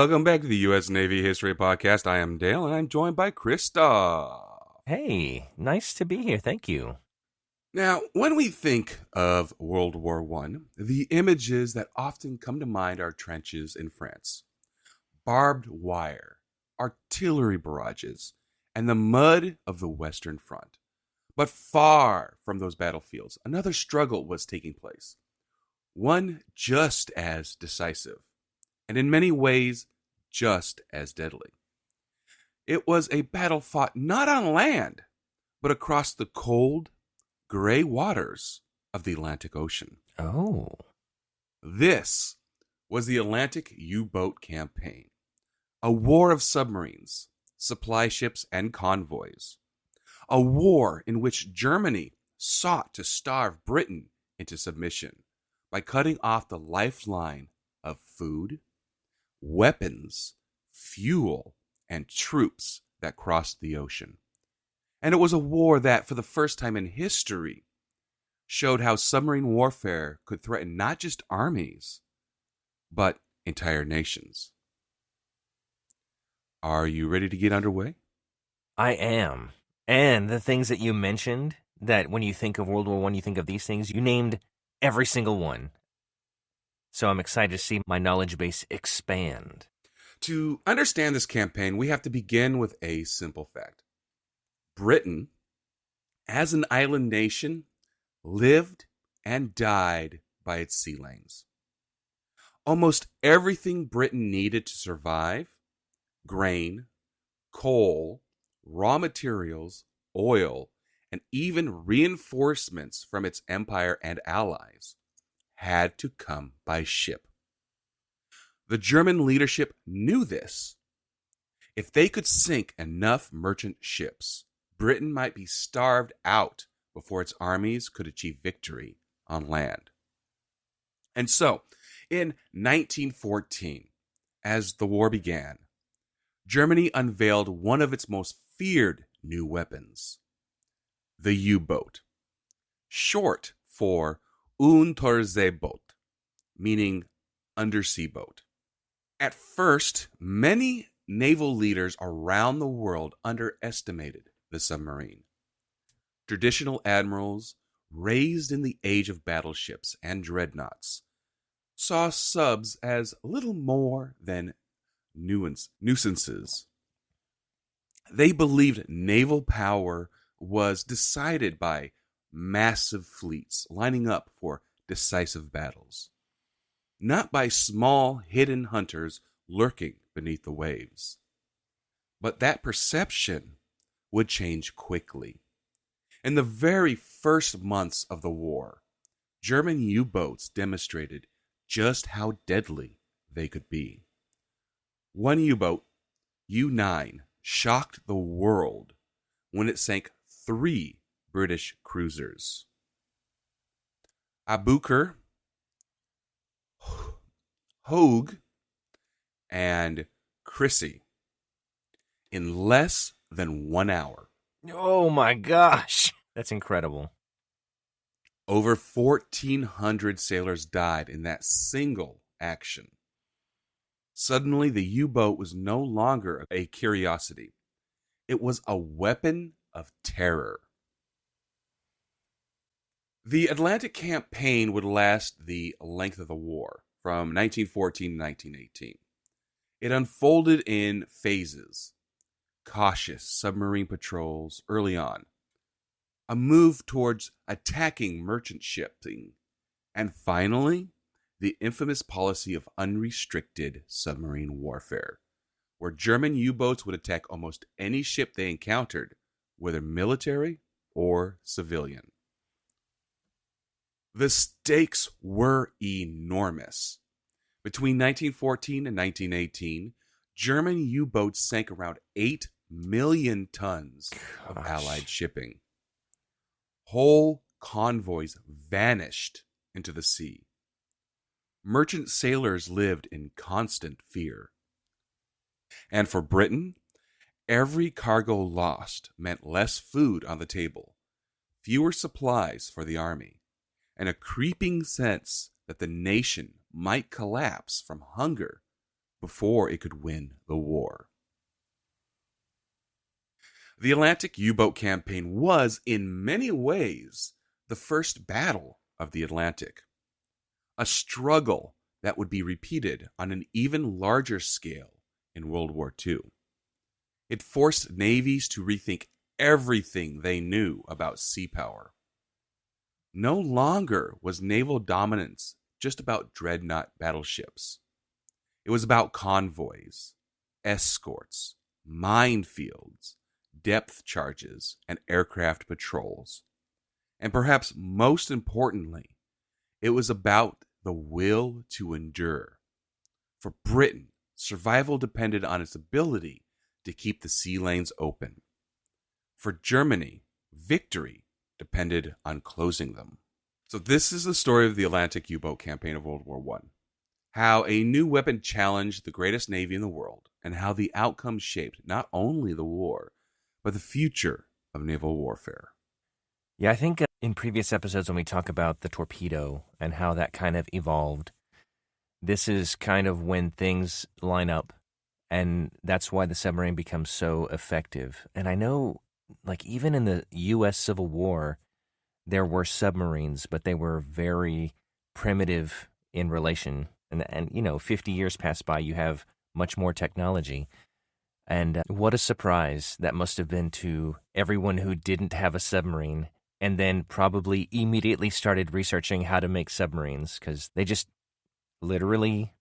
Welcome back to the U.S. Navy History Podcast. I am Dale, and I'm joined by Krista. Hey, nice to be here. Thank you. Now, when we think of World War One, the images that often come to mind are trenches in France, barbed wire, artillery barrages, and the mud of the Western Front. But far from those battlefields, another struggle was taking place, one just as decisive, and in many ways, just as deadly. It was a battle fought not on land, but across the cold, gray waters of the Atlantic Ocean. Oh, This was the Atlantic U-boat campaign, a war of submarines, supply ships, and convoys. A war in which Germany sought to starve Britain into submission by cutting off the lifeline of food, weapons, fuel, and troops that crossed the ocean. And it was a war that, for the first time in history, showed how submarine warfare could threaten not just armies, but entire nations. Are you ready to get underway? I am. And the things that you mentioned, that when you think of World War One, you think of these things, you named every single one. So I'm excited to see my knowledge base expand. To understand this campaign, we have to begin with a simple fact. Britain, as an island nation, lived and died by its sea lanes. Almost everything Britain needed to survive, grain, coal, raw materials, oil, and even reinforcements from its empire and allies, had to come by ship. The German leadership knew this. If they could sink enough merchant ships, Britain might be starved out before its armies could achieve victory on land. And so, in 1914, as the war began, Germany unveiled one of its most feared new weapons, the U-boat, short for Unterseeboot, meaning undersea boat. At first, many naval leaders around the world underestimated the submarine. Traditional admirals, raised in the age of battleships and dreadnoughts, saw subs as little more than nuisances. They believed naval power was decided by massive fleets lining up for decisive battles, not by small hidden hunters lurking beneath the waves. But that perception would change quickly. In the very first months of the war, German U-boats demonstrated just how deadly they could be. One U-boat, U-9, shocked the world when it sank 3 British cruisers. Aboukir, Hogue, and Crissy in less than 1 hour. Oh my gosh, that's incredible. Over 1,400 sailors died in that single action. Suddenly, the U-boat was no longer a curiosity. It was a weapon of terror. The Atlantic campaign would last the length of the war, from 1914 to 1918. It unfolded in phases. Cautious submarine patrols early on, a move towards attacking merchant shipping, and finally, the infamous policy of unrestricted submarine warfare, where German U-boats would attack almost any ship they encountered, whether military or civilian. The stakes were enormous. Between 1914 and 1918, German U-boats sank around 8 million tons of Allied shipping. Whole convoys vanished into the sea. Merchant sailors lived in constant fear. And for Britain, every cargo lost meant less food on the table, fewer supplies for the army, and a creeping sense that the nation might collapse from hunger before it could win the war. The Atlantic U-boat campaign was, in many ways, the first battle of the Atlantic, a struggle that would be repeated on an even larger scale in World War II. It forced navies to rethink everything they knew about sea power. No longer was naval dominance just about dreadnought battleships. It was about convoys, escorts, minefields, depth charges, and aircraft patrols. And perhaps most importantly, it was about the will to endure. For Britain, survival depended on its ability to keep the sea lanes open. For Germany, victory depended on closing them. So this is the story of the Atlantic U-boat campaign of World War I. How a new weapon challenged the greatest navy in the world, and how the outcome shaped not only the war, but the future of naval warfare. Yeah, I think in previous episodes when we talk about the torpedo and how that kind of evolved, this is kind of when things line up, and that's why the submarine becomes so effective. And I know, like, even in the U.S. Civil War, there were submarines, but they were very primitive in relation. And 50 years pass by, you have much more technology. And what a surprise that must have been to everyone who didn't have a submarine and then probably immediately started researching how to make submarines, because they just literally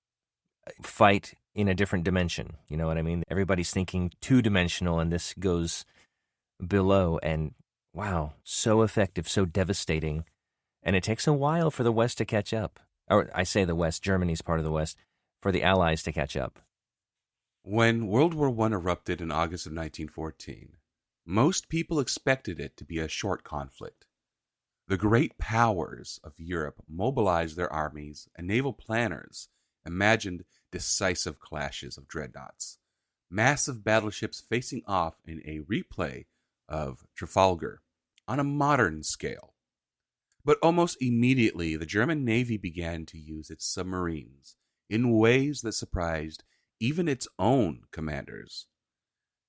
fight in a different dimension. You know what I mean? Everybody's thinking two-dimensional, and this goes below. And wow, so effective, so devastating. And it takes a while for the West to catch up. Or I say the West, Germany's part of the West, for the Allies to catch up. When World War I erupted in August of 1914, most people expected it to be a short conflict. The great powers of Europe mobilized their armies, and naval planners imagined decisive clashes of dreadnoughts, massive battleships facing off in a replay of Trafalgar on a modern scale. But almost immediately, the German Navy began to use its submarines in ways that surprised even its own commanders.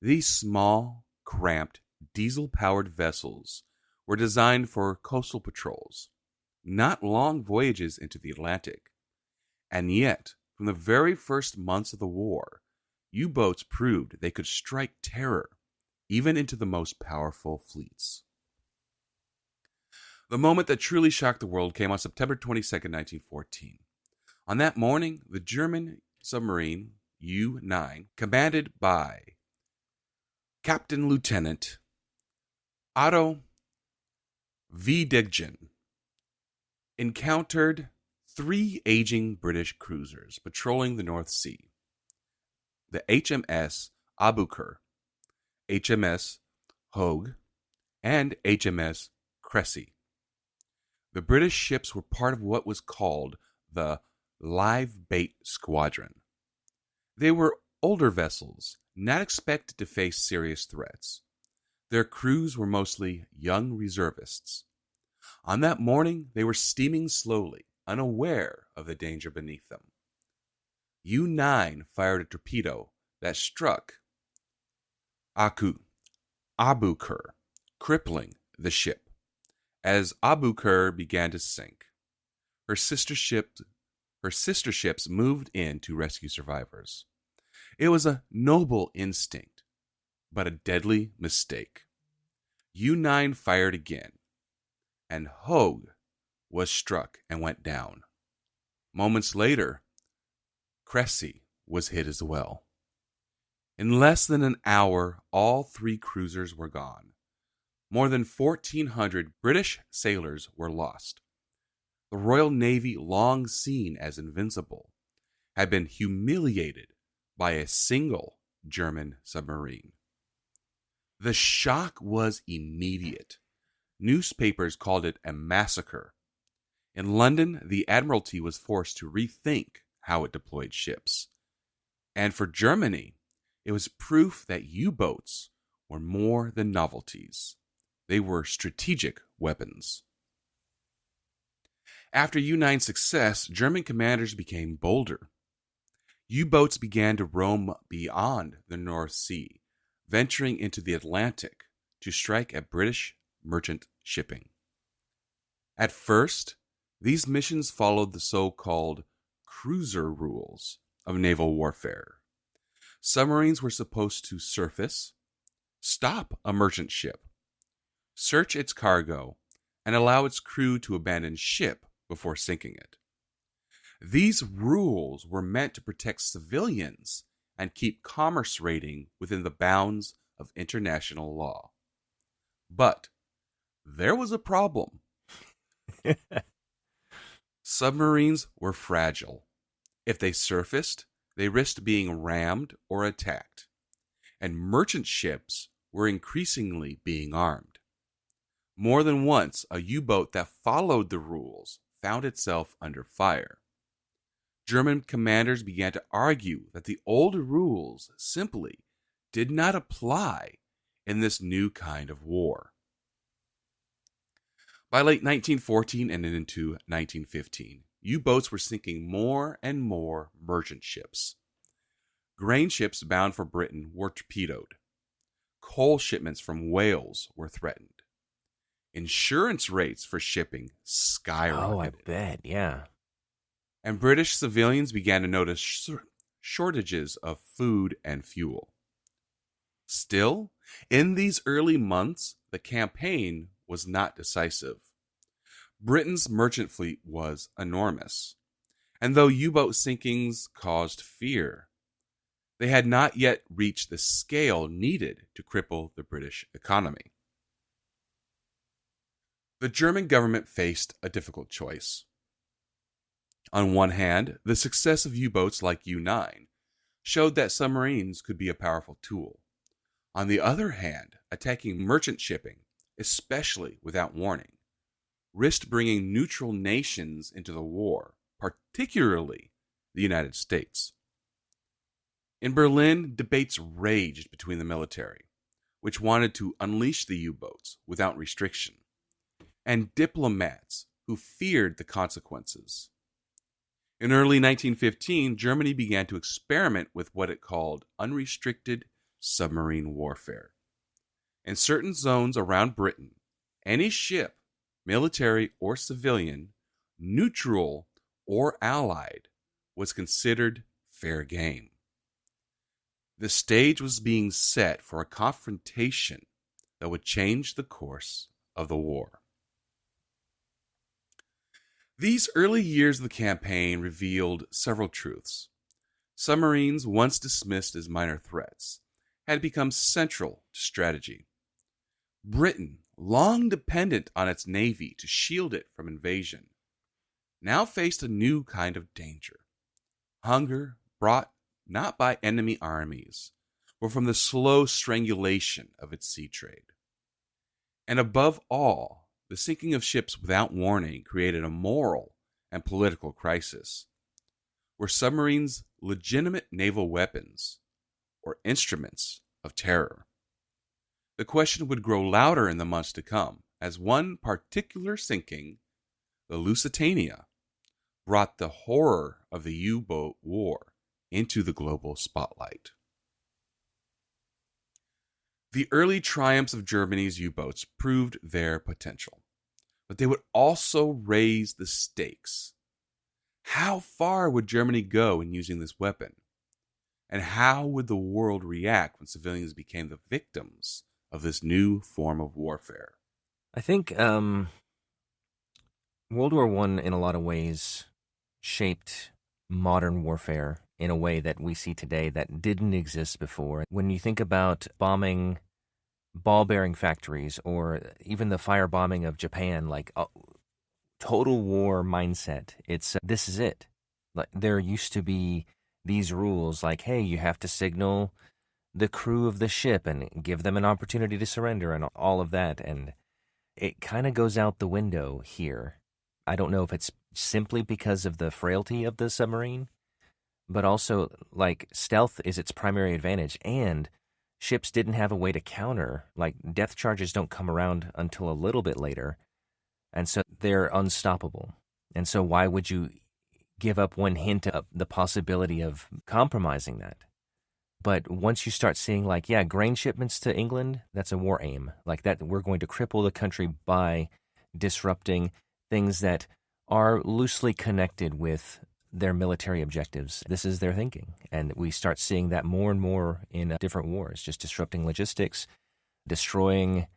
These small, cramped, diesel-powered vessels were designed for coastal patrols, not long voyages into the Atlantic. And yet, from the very first months of the war, U-boats proved they could strike terror even into the most powerful fleets. The moment that truly shocked the world came on September 22, 1914. On that morning, the German submarine U-9, commanded by Captain Lieutenant Otto Wiedingen, encountered 3 aging British cruisers patrolling the North Sea: the HMS Aboukir, HMS Hogue, and HMS Cressy. The British ships were part of what was called the Live Bait Squadron. They were older vessels, not expected to face serious threats. Their crews were mostly young reservists. On that morning, they were steaming slowly, unaware of the danger beneath them. U-9 fired a torpedo that struck Aboukir, crippling the ship. As Aboukir began to sink, her sister ships moved in to rescue survivors. It was a noble instinct, but a deadly mistake. U-9 fired again, and Hogue was struck and went down. Moments later, Cressy was hit as well. In less than an hour, all 3 cruisers were gone. More than 1,400 British sailors were lost. The Royal Navy, long seen as invincible, had been humiliated by a single German submarine. The shock was immediate. Newspapers called it a massacre. In London, the Admiralty was forced to rethink how it deployed ships. And for Germany, it was proof that U-boats were more than novelties. They were strategic weapons. After U-9's success, German commanders became bolder. U-boats began to roam beyond the North Sea, venturing into the Atlantic to strike at British merchant shipping. At first, these missions followed the so-called cruiser rules of naval warfare. Submarines were supposed to surface, stop a merchant ship, search its cargo, and allow its crew to abandon ship before sinking it. These rules were meant to protect civilians and keep commerce raiding within the bounds of international law. But there was a problem. Submarines were fragile. If they surfaced, they risked being rammed or attacked. And merchant ships were increasingly being armed. More than once, a U-boat that followed the rules found itself under fire. German commanders began to argue that the old rules simply did not apply in this new kind of war. By late 1914 and into 1915, U-boats were sinking more and more merchant ships. Grain ships bound for Britain were torpedoed. Coal shipments from Wales were threatened. Insurance rates for shipping skyrocketed. Oh, I bet, yeah. And British civilians began to notice shortages of food and fuel. Still, in these early months, the campaign was not decisive. Britain's merchant fleet was enormous, and though U-boat sinkings caused fear, they had not yet reached the scale needed to cripple the British economy. The German government faced a difficult choice. On one hand, the success of U-boats like U-9 showed that submarines could be a powerful tool. On the other hand, attacking merchant shipping, especially without warning, risked bringing neutral nations into the war, particularly the United States. In Berlin, debates raged between the military, which wanted to unleash the U-boats without restriction, and diplomats who feared the consequences. In early 1915, Germany began to experiment with what it called unrestricted submarine warfare. In certain zones around Britain, any ship, military or civilian, neutral or allied, was considered fair game. The stage was being set for a confrontation that would change the course of the war. These early years of the campaign revealed several truths. Submarines, once dismissed as minor threats, had become central to strategy. Britain, long dependent on its navy to shield it from invasion, now faced a new kind of danger. Hunger brought not by enemy armies, but from the slow strangulation of its sea trade. And above all, the sinking of ships without warning created a moral and political crisis. Were submarines legitimate naval weapons or instruments of terror? The question would grow louder in the months to come, as one particular sinking, the Lusitania, brought the horror of the U-boat war into the global spotlight. The early triumphs of Germany's U-boats proved their potential, but they would also raise the stakes. How far would Germany go in using this weapon? And how would the world react when civilians became the victims of this new form of warfare? I think World War I, in a lot of ways, shaped modern warfare in a way that we see today that didn't exist before. When you think about bombing ball-bearing factories or even the firebombing of Japan, like total war mindset, it's this is it. Like, there used to be these rules like, hey, you have to signal the crew of the ship and give them an opportunity to surrender and all of that. And it kind of goes out the window here. I don't know if it's simply because of the frailty of the submarine, but also, like, stealth is its primary advantage, and ships didn't have a way to counter. Like, depth charges don't come around until a little bit later, and so they're unstoppable. And so why would you give up one hint of the possibility of compromising that. But once you start seeing, like, yeah, grain shipments to England, that's a war aim. Like that, we're going to cripple the country by disrupting things that are loosely connected with their military objectives. This is their thinking. And we start seeing that more and more in different wars, just disrupting logistics, destroying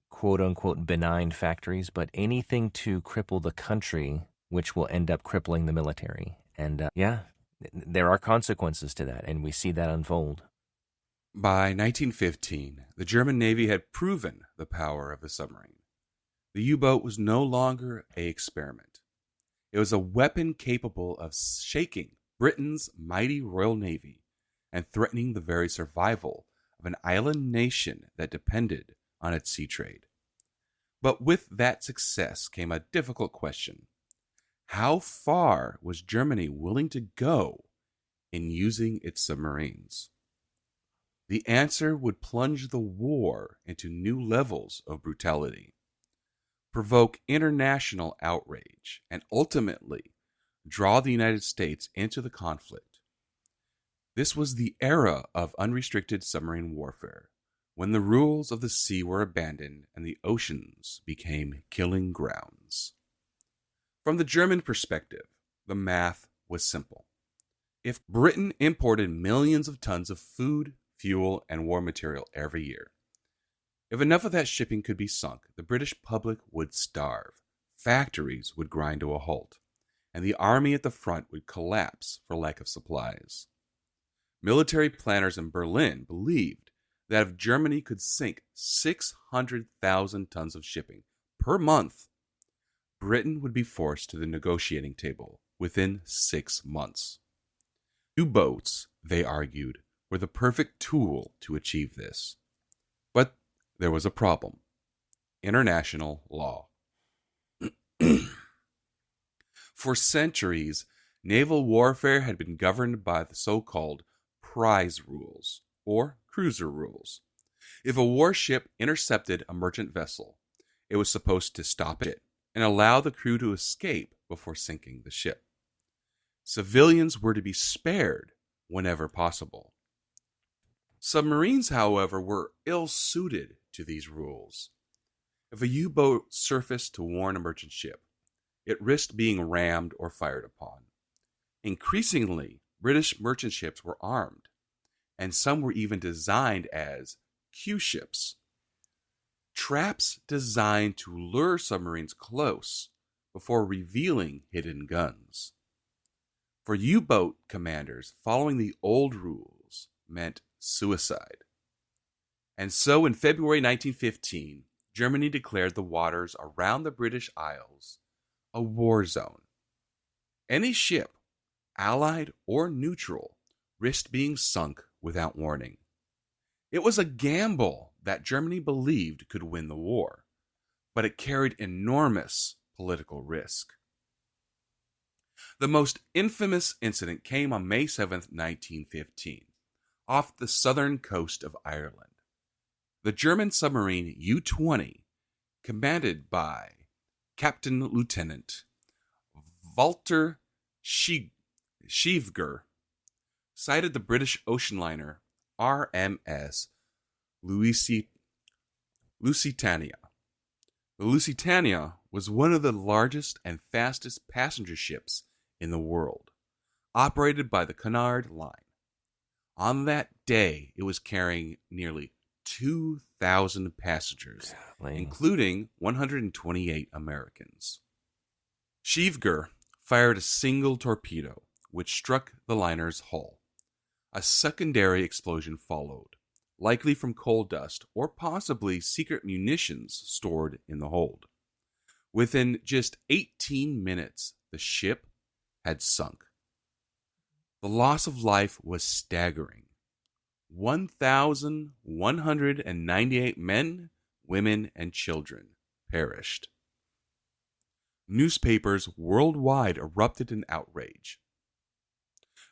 quote unquote benign factories, but anything to cripple the country, which will end up crippling the military. And there are consequences to that, and we see that unfold. By 1915, the German Navy had proven the power of the submarine. The U-boat was no longer an experiment. It was a weapon capable of shaking Britain's mighty Royal Navy and threatening the very survival of an island nation that depended on its sea trade. But with that success came a difficult question. How far was Germany willing to go in using its submarines? The answer would plunge the war into new levels of brutality, provoke international outrage, and ultimately draw the United States into the conflict. This was the era of unrestricted submarine warfare, when the rules of the sea were abandoned and the oceans became killing grounds. From the German perspective, the math was simple. If Britain imported millions of tons of food, fuel, and war material every year, if enough of that shipping could be sunk, the British public would starve, factories would grind to a halt, and the army at the front would collapse for lack of supplies. Military planners in Berlin believed that if Germany could sink 600,000 tons of shipping per month, Britain would be forced to the negotiating table within 6 months. U-boats, they argued, were the perfect tool to achieve this. But there was a problem: international law. For centuries, naval warfare had been governed by the so-called prize rules, or cruiser rules. If a warship intercepted a merchant vessel, it was supposed to stop it and allow the crew to escape before sinking the ship. Civilians were to be spared whenever possible. Submarines, however, were ill-suited to these rules. If a U-boat surfaced to warn a merchant ship, it risked being rammed or fired upon. Increasingly, British merchant ships were armed, and some were even designed as Q-ships, traps designed to lure submarines close before revealing hidden guns. For U-boat commanders, following the old rules meant suicide. And so in February 1915, Germany declared the waters around the British Isles a war zone. Any ship, Allied or neutral, risked being sunk without warning. It was a gamble that Germany believed could win the war, but it carried enormous political risk. The most infamous incident came on May 7, 1915, off the southern coast of Ireland. The German submarine U-20, commanded by Captain Lieutenant Walter Scheever, sighted the British ocean liner RMS Lusitania. The Lusitania was one of the largest and fastest passenger ships in the world, operated by the Cunard Line. On that day, it was carrying nearly 2,000 passengers, including 128 Americans. Scheever fired a single torpedo, which struck the liner's hull. A secondary explosion followed, likely from coal dust or possibly secret munitions stored in the hold. Within just 18 minutes, the ship had sunk. The loss of life was staggering. 1,198 men, women, and children perished. Newspapers worldwide erupted in outrage.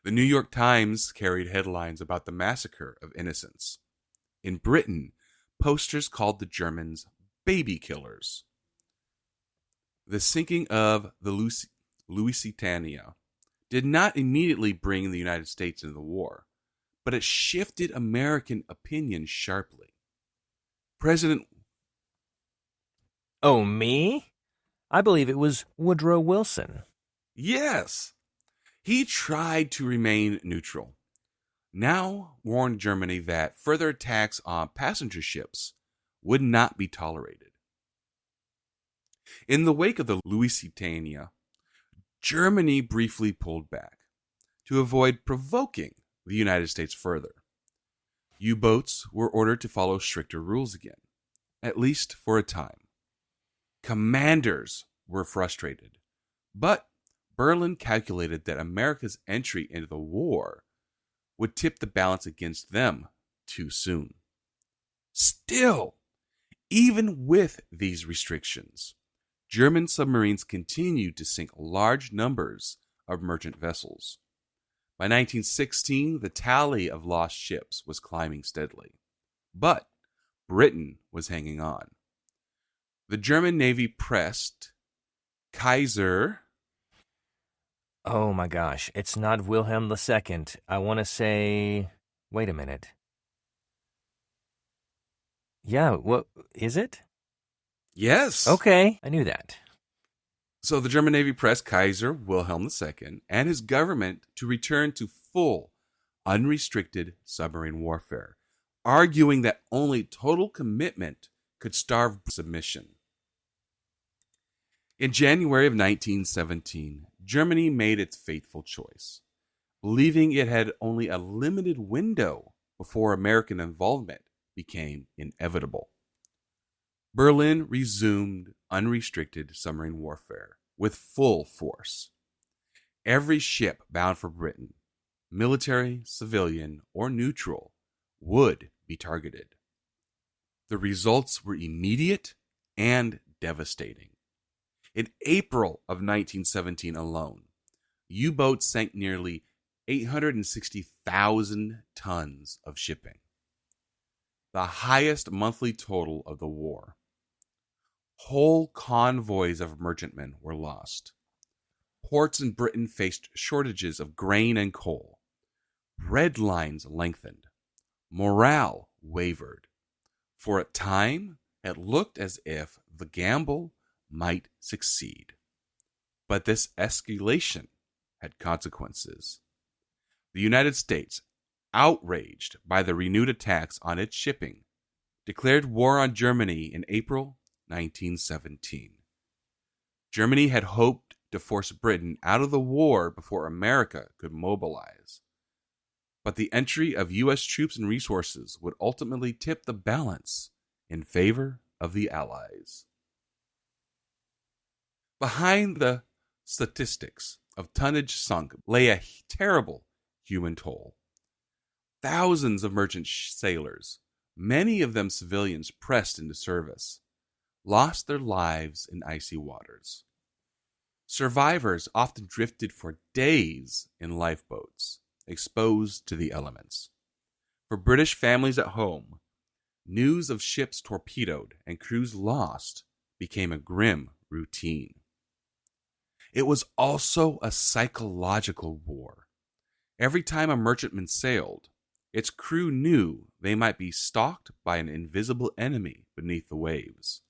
The New York Times carried headlines about the massacre of innocents. In Britain, posters called the Germans baby killers. The sinking of the Lusitania did not immediately bring the United States into the war, but it shifted American opinion sharply. President Oh, me? I believe it was Woodrow Wilson. Yes, he tried to remain neutral. Now warned Germany that further attacks on passenger ships would not be tolerated. In the wake of the Lusitania, Germany briefly pulled back to avoid provoking the United States further. U-boats were ordered to follow stricter rules again, at least for a time. Commanders were frustrated, but Berlin calculated that America's entry into the war would tip the balance against them too soon. Still, even with these restrictions, German submarines continued to sink large numbers of merchant vessels. By 1916, the tally of lost ships was climbing steadily, but Britain was hanging on. The German Navy pressed Kaiser. Oh my gosh, it's not Wilhelm II. I want to say, wait a minute. Yeah, what is it? Yes. Okay, I knew that. So the German Navy pressed Kaiser Wilhelm II and his government to return to full, unrestricted submarine warfare, arguing that only total commitment could starve submission. In January of 1917, Germany made its fateful choice, believing it had only a limited window before American involvement became inevitable. Berlin resumed unrestricted submarine warfare with full force. Every ship bound for Britain, military, civilian, or neutral, would be targeted. The results were immediate and devastating. In April of 1917 alone, U-boats sank nearly 860,000 tons of shipping, the highest monthly total of the war. Whole convoys of merchantmen were lost. Ports in Britain faced shortages of grain and coal. Bread lines lengthened. Morale wavered. For a time, it looked as if the gamble might succeed. But this escalation had consequences. The United States, outraged by the renewed attacks on its shipping, declared war on Germany in April 1917. Germany had hoped to force Britain out of the war before America could mobilize. But the entry of U.S. troops and resources would ultimately tip the balance in favor of the Allies. Behind the statistics of tonnage sunk lay a terrible human toll. Thousands of merchant sailors, many of them civilians pressed into service, lost their lives in icy waters. Survivors often drifted for days in lifeboats, exposed to the elements. For British families at home, news of ships torpedoed and crews lost became a grim routine. It was also a psychological war. Every time a merchantman sailed, its crew knew they might be stalked by an invisible enemy beneath the waves.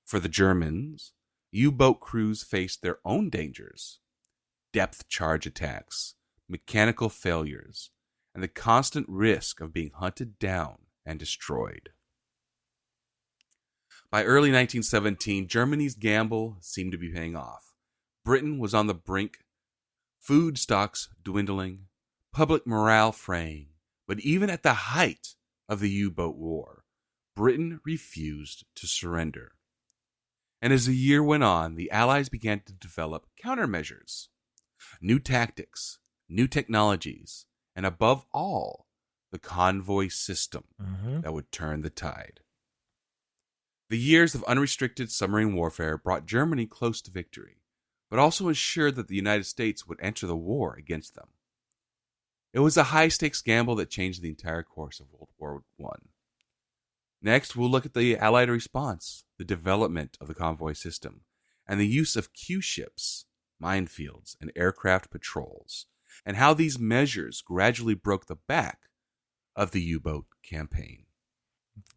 For the Germans, U-boat crews faced their own dangers: depth charge attacks, mechanical failures, and the constant risk of being hunted down and destroyed. By early 1917, Germany's gamble seemed to be paying off. Britain was on the brink, food stocks dwindling, public morale fraying. But even at the height of the U-boat war, Britain refused to surrender. And as the year went on, the Allies began to develop countermeasures, new tactics, new technologies, and above all, the convoy system that would turn the tide. The years of unrestricted submarine warfare brought Germany close to victory, but also ensured that the United States would enter the war against them. It was a high-stakes gamble that changed the entire course of World War I. Next, we'll look at the Allied response, the development of the convoy system, and the use of Q ships minefields, and aircraft patrols, and how these measures gradually broke the back of the U-boat campaign.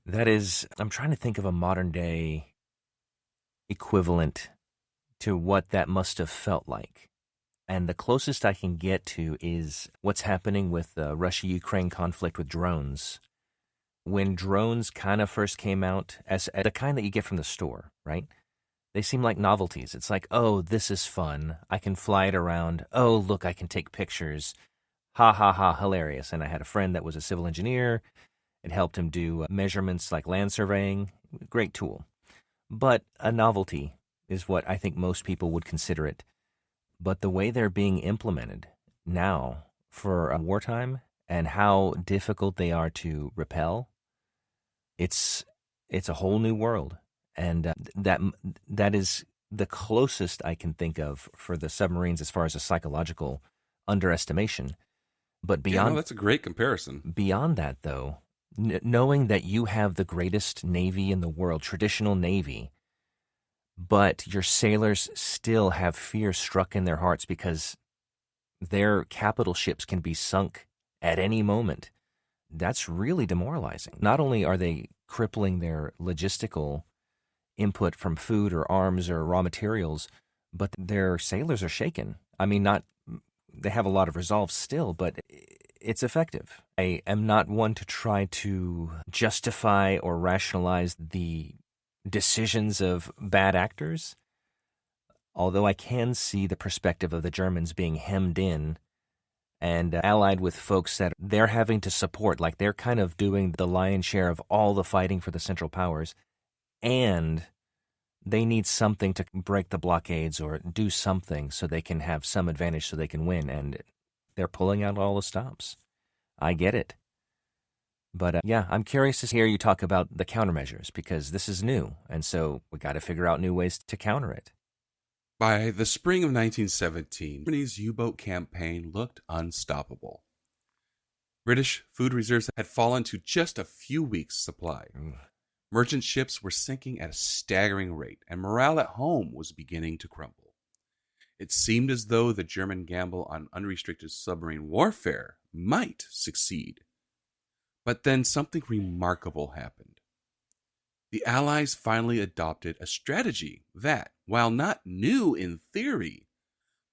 That is, I'm trying to think of a modern day equivalent to what that must have felt like. And the closest I can get to is what's happening with the Russia-Ukraine conflict with drones. When drones kind of first came out, as the kind that you get from the store, right? They seem like novelties. It's like, oh, this is fun. I can fly it around. Oh, look, I can take pictures. Ha, ha, ha, hilarious. And I had a friend that was a civil engineer. It helped him do measurements like land surveying. Great tool. But a novelty is what I think most people would consider it. But the way they're being implemented now for wartime and how difficult they are to repel, it's a whole new world. And that is the closest I can think of for the submarines as far as a psychological underestimation. But beyond, that's a great comparison. Beyond that, though, knowing that you have the greatest navy in the world, traditional navy, but your sailors still have fear struck in their hearts because their capital ships can be sunk at any moment, that's really demoralizing. Not only are they crippling their logistical input from food or arms or raw materials, but their sailors are shaken. I mean, they have a lot of resolve still, but it's effective. I am not one to try to justify or rationalize the decisions of bad actors, although I can see the perspective of the Germans being hemmed in and allied with folks that they're having to support, like they're kind of doing the lion's share of all the fighting for the Central Powers, and they need something to break the blockades or do something so they can have some advantage so they can win, and they're pulling out all the stops. I get it. But yeah, I'm curious to hear you talk about the countermeasures because this is new, and so we got to figure out new ways to counter it. By the spring of 1917, Germany's U-boat campaign looked unstoppable. British food reserves had fallen to just a few weeks' supply. Merchant ships were sinking at a staggering rate, and morale at home was beginning to crumble. It seemed as though the German gamble on unrestricted submarine warfare might succeed. But then something remarkable happened. The Allies finally adopted a strategy that, while not new in theory,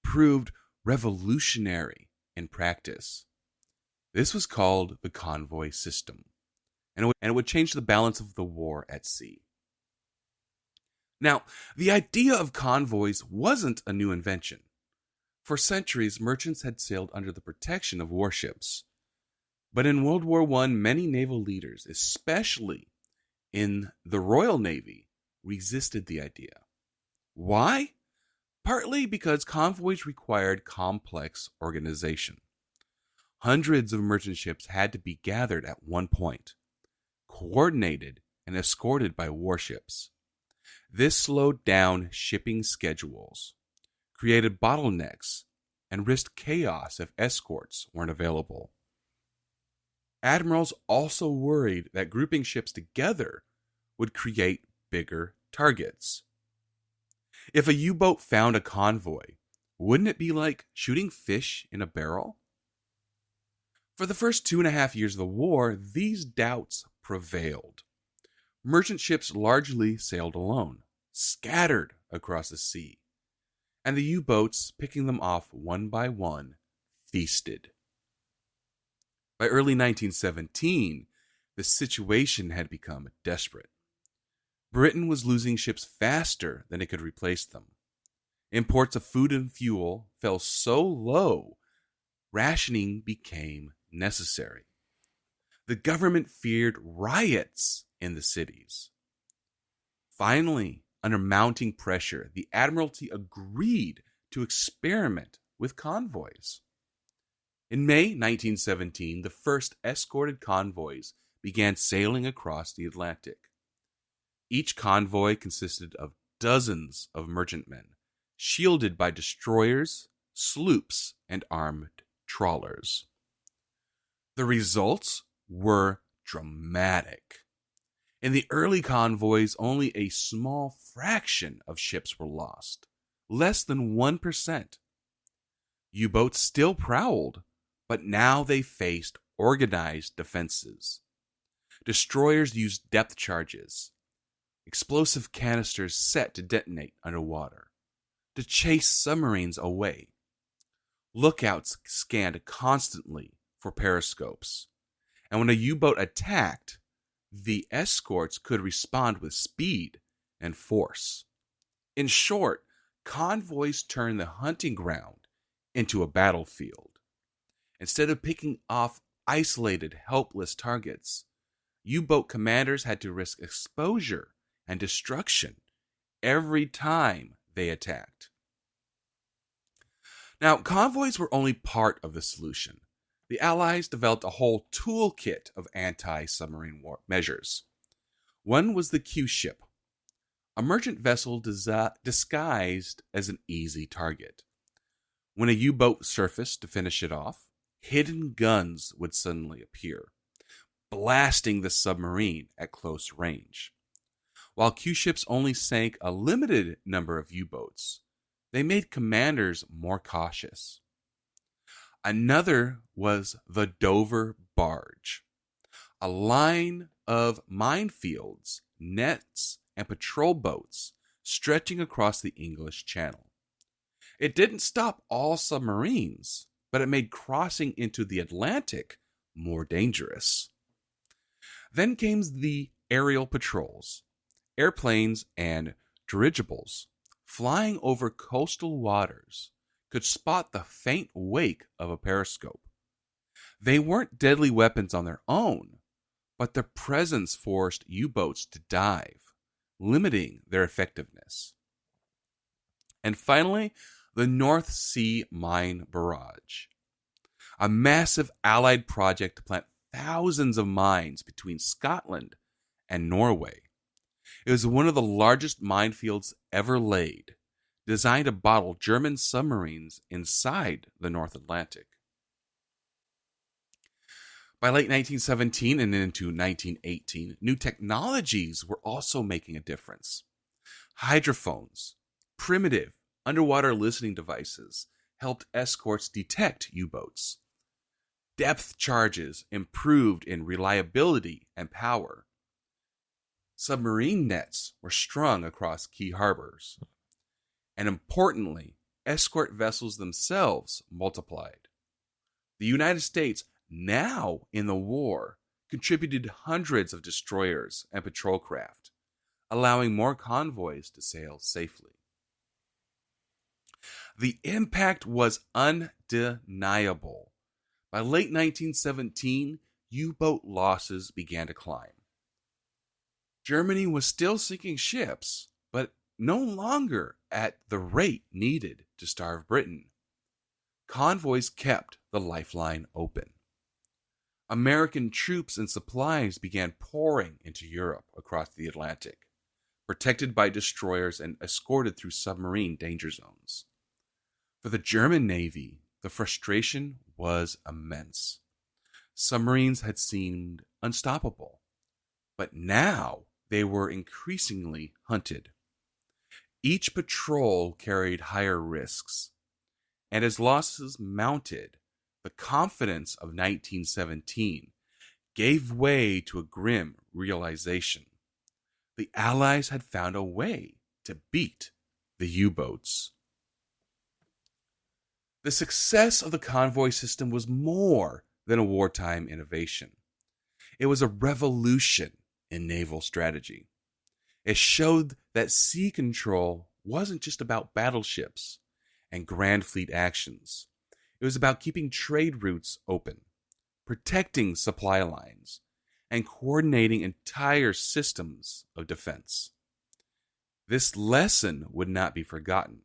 proved revolutionary in practice. This was called the convoy system, and it would change the balance of the war at sea. Now, the idea of convoys wasn't a new invention. For centuries, merchants had sailed under the protection of warships. But in World War I, many naval leaders, especially in the Royal Navy, resisted the idea. Why? Partly because convoys required complex organization. Hundreds of merchant ships had to be gathered at one point, coordinated and escorted by warships. This slowed down shipping schedules, created bottlenecks, and risked chaos if escorts weren't available. Admirals also worried that grouping ships together would create bigger targets. If a U-boat found a convoy, wouldn't it be like shooting fish in a barrel? For the first 2.5 years of the war, these doubts prevailed. Merchant ships largely sailed alone, scattered across the sea, and the U-boats, picking them off one by one, feasted. By early 1917, the situation had become desperate. Britain was losing ships faster than it could replace them. Imports of food and fuel fell so low, rationing became necessary. The government feared riots in the cities. Finally, under mounting pressure, the Admiralty agreed to experiment with convoys. In May 1917, the first escorted convoys began sailing across the Atlantic. Each convoy consisted of dozens of merchantmen, shielded by destroyers, sloops, and armed trawlers. The results were dramatic. In the early convoys, only a small fraction of ships were lost, less than 1%. U-boats still prowled, but now they faced organized defenses. Destroyers used depth charges, explosive canisters set to detonate underwater, to chase submarines away. Lookouts scanned constantly for periscopes, and when a U-boat attacked, the escorts could respond with speed and force. In short, convoys turned the hunting ground into a battlefield. Instead of picking off isolated, helpless targets, U-boat commanders had to risk exposure and destruction every time they attacked. Now, convoys were only part of the solution. The Allies developed a whole toolkit of anti-submarine war measures. One was the Q-ship, a merchant vessel disguised as an easy target. When a U-boat surfaced to finish it off, hidden guns would suddenly appear, blasting the submarine at close range. While Q-ships only sank a limited number of U-boats, they made commanders more cautious. Another was the Dover barge, a line of minefields, nets, and patrol boats stretching across the English Channel. It didn't stop all submarines, but it made crossing into the Atlantic more dangerous. Then came the aerial patrols, airplanes and dirigibles flying over coastal waters could spot the faint wake of a periscope. They weren't deadly weapons on their own, but their presence forced U-boats to dive, limiting their effectiveness. And finally, the North Sea Mine Barrage, a massive Allied project to plant thousands of mines between Scotland and Norway. It was one of the largest minefields ever laid, designed to bottle German submarines inside the North Atlantic. By late 1917 and into 1918, new technologies were also making a difference. Hydrophones, primitive underwater listening devices, helped escorts detect U-boats. Depth charges improved in reliability and power. Submarine nets were strung across key harbors. And importantly, escort vessels themselves multiplied. The United States, now in the war, contributed hundreds of destroyers and patrol craft, allowing more convoys to sail safely. The impact was undeniable. By late 1917, U-boat losses began to climb. Germany was still sinking ships, but no longer at the rate needed to starve Britain. Convoys kept the lifeline open. American troops and supplies began pouring into Europe across the Atlantic, protected by destroyers and escorted through submarine danger zones. For the German Navy, the frustration was immense. Submarines had seemed unstoppable, but now they were increasingly hunted. Each patrol carried higher risks, and as losses mounted, the confidence of 1917 gave way to a grim realization. The Allies had found a way to beat the U-boats. The success of the convoy system was more than a wartime innovation. It was a revolution in naval strategy. It showed that sea control wasn't just about battleships and grand fleet actions. It was about keeping trade routes open, protecting supply lines, and coordinating entire systems of defense. This lesson would not be forgotten.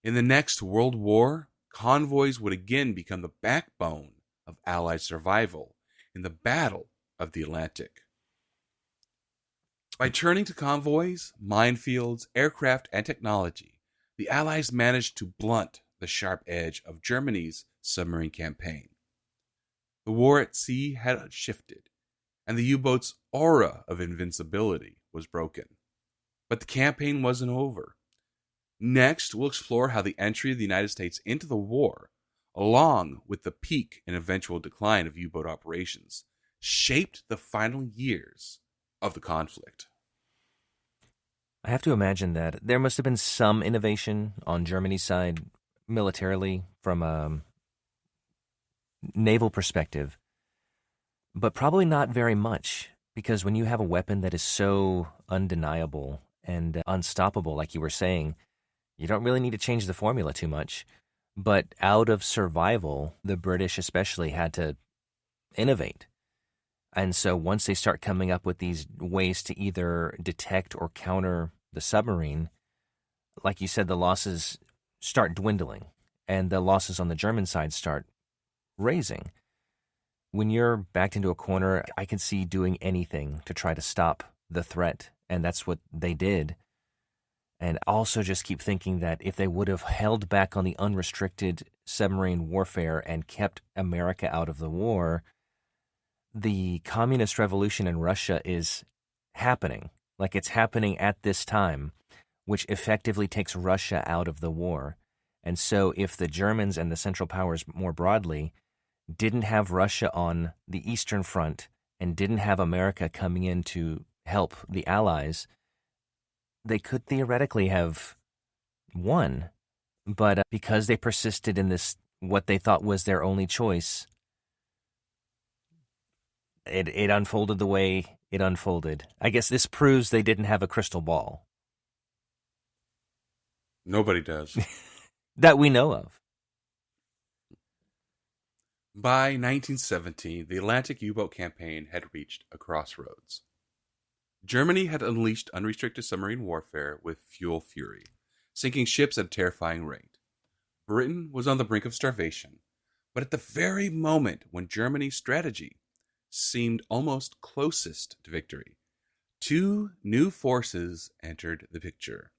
In the next World War, convoys would again become the backbone of Allied survival in the Battle of the Atlantic. By turning to convoys, minefields, aircraft, and technology, the Allies managed to blunt the sharp edge of Germany's submarine campaign. The war at sea had shifted, and the U-boat's aura of invincibility was broken. But the campaign wasn't over. Next, we'll explore how the entry of the United States into the war, along with the peak and eventual decline of U-boat operations, shaped the final years of the conflict. I have to imagine that there must have been some innovation on Germany's side militarily from a naval perspective, but probably not very much, because when you have a weapon that is so undeniable and unstoppable, like you were saying, you don't really need to change the formula too much. But out of survival, the British especially had to innovate. And so once they start coming up with these ways to either detect or counter the submarine, like you said, the losses start dwindling and the losses on the German side start raising. When you're backed into a corner, I can see doing anything to try to stop the threat. And that's what they did. And also just keep thinking that if they would have held back on the unrestricted submarine warfare and kept America out of the war, the communist revolution in Russia is happening. Like it's happening at this time, which effectively takes Russia out of the war. And so if the Germans and the Central Powers more broadly didn't have Russia on the Eastern Front and didn't have America coming in to help the Allies, they could theoretically have won. But because they persisted in this, what they thought was their only choice, it unfolded the way it unfolded. I guess this proves they didn't have a crystal ball. Nobody does. That we know of. By 1917, the Atlantic U-boat campaign had reached a crossroads. Germany had unleashed unrestricted submarine warfare with fuel fury, sinking ships at a terrifying rate. Britain was on the brink of starvation, but at the very moment when Germany's strategy seemed almost closest to victory, two new forces entered the picture: